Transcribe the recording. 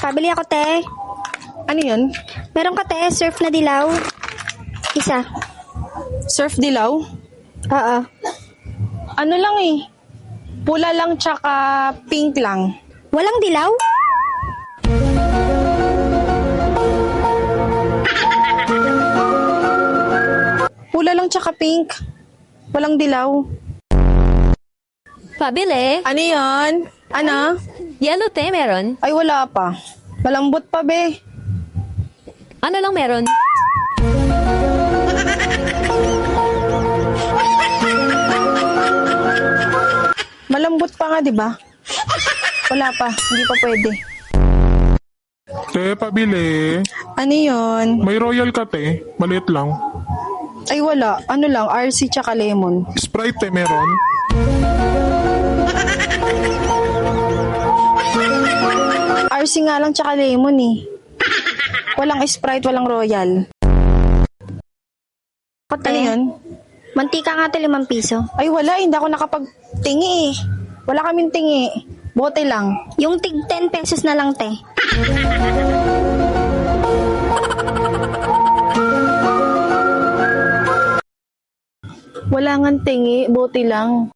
Pabili ako, te. Ano yun? Meron ka, te, surf na dilaw. Isa. Surf dilaw? Oo. Ano lang eh. Pula lang tsaka pink lang. Walang dilaw? Pula lang tsaka pink. Walang dilaw. Pabili. Ano yun? Ano? Yellow te meron. Ay, wala pa. Malambot pa, be. Ano lang meron? Malambot pa nga, di ba? Wala pa. Hindi pa pwede. Te, pabili. Ano yun? May royal ka, te. Maliit lang. Ay, wala. Ano lang, RC tsaka lemon. Sprite, te, meron. RC nga lang tsaka lemon eh. Walang Sprite, walang royal. Ako, te. Ano yun? Mantika nga, te, 5 piso. Ay, wala. Hindi ako nakapagtingi eh. Wala kaming tingi. Bote lang. Yung tig 10 pesos na lang, te. Wala nga tingi. Bote lang.